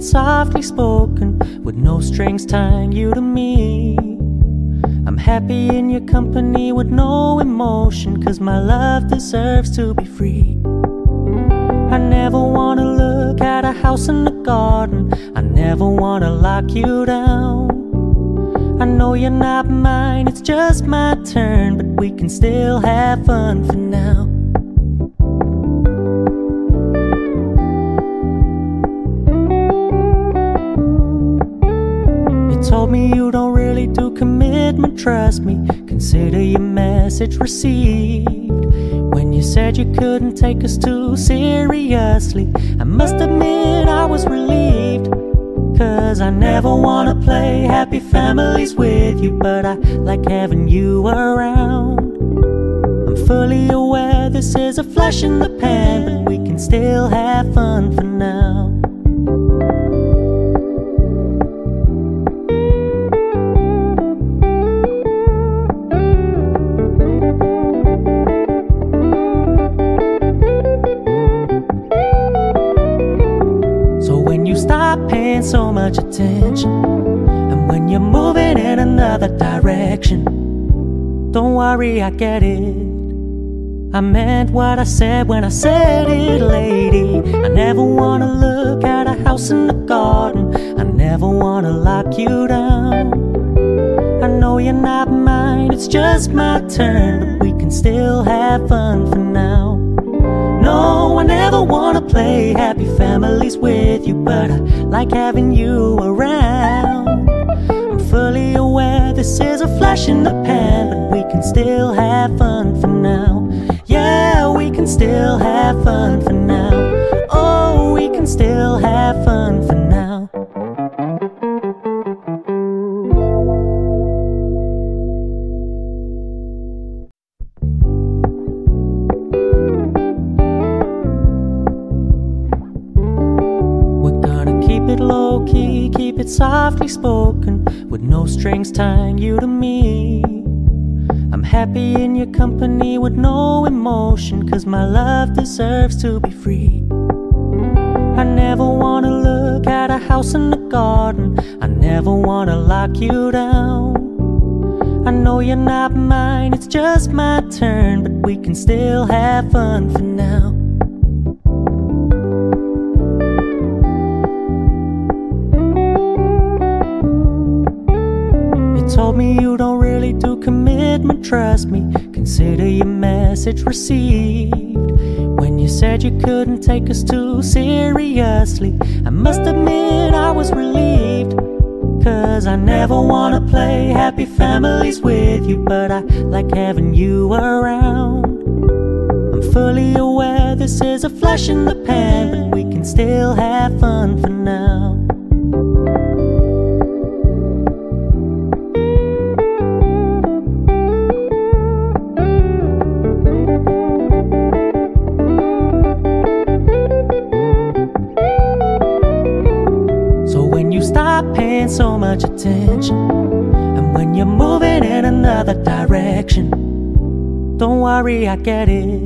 softly spoken, with no strings tying you to me. I'm happy in your company with no emotion, 'cause my love deserves to be free. I never wanna look at a house in the garden, I never wanna lock you down. I know you're not mine, it's just my turn, but we can still have fun for now. You told me you don't really do commitment, trust me, consider your message received. When you said you couldn't take us too seriously, I must admit I was relieved. 'Cause I never wanna play happy families with you, but I like having you around. I'm fully aware this is a flash in the pan, but we can still have fun for now. Stop paying so much attention, and when you're moving in another direction, don't worry, I get it. I meant what I said when I said it, lady. I never wanna look at a house in the garden, I never wanna lock you down. I know you're not mine, it's just my turn, but we can still have fun for now. No, I never wanna play happy families with you, but I like having you around. I'm fully aware this is a flash in the pan, but we can still have fun for now. Yeah, we can still have fun for now. Oh, we can still have fun for now. Low-key, keep it softly spoken, with no strings tying you to me. I'm happy in your company with no emotion, 'cause my love deserves to be free. I never wanna look at a house in the garden, I never wanna lock you down. I know you're not mine, it's just my turn, but we can still have fun for now. Told me you don't really do commitment, trust me, consider your message received. When you said you couldn't take us too seriously, I must admit I was relieved. 'Cause I never wanna play happy families with you, but I like having you around. I'm fully aware this is a flash in the pan, but we can still have fun for now. Stop paying so much attention, and when you're moving in another direction, don't worry, I get it.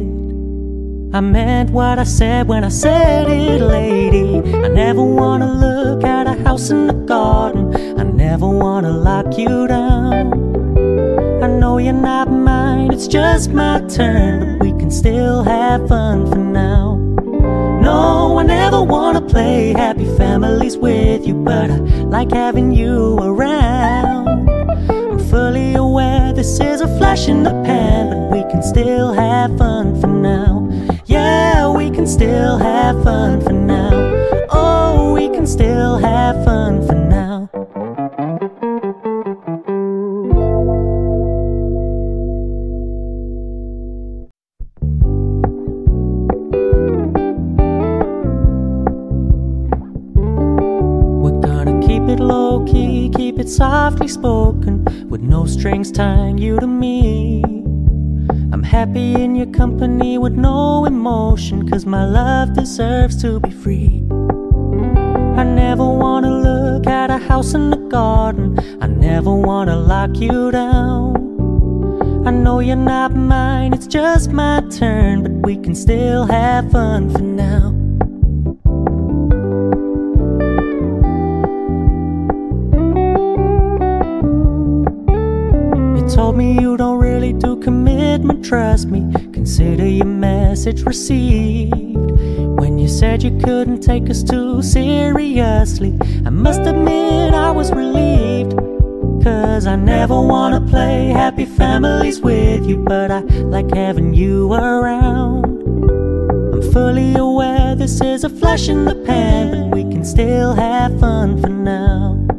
I meant what I said when I said it, lady. I never wanna look at a house in the garden, I never wanna lock you down. I know you're not mine, it's just my turn, but we can still have fun for now. No, I never wanna play happy families with you, but I like having you around. I'm fully aware this is a flash in the pan, but we can still have fun for now. Yeah, we can still have fun for now. Oh, we can still have fun for now. Low-key, keep it softly spoken, with no strings tying you to me. I'm happy in your company with no emotion, 'cause my love deserves to be free. I never wanna look at a house in the garden, I never wanna lock you down. I know you're not mine, it's just my turn, but we can still have fun for now. me you don't really do commitment, trust me. Consider your message received. When you said you couldn't take us too seriously, I must admit I was relieved. Cause I never wanna play happy families with you, but I like having you around. I'm fully aware this is a flash in the pan, but we can still have fun for now.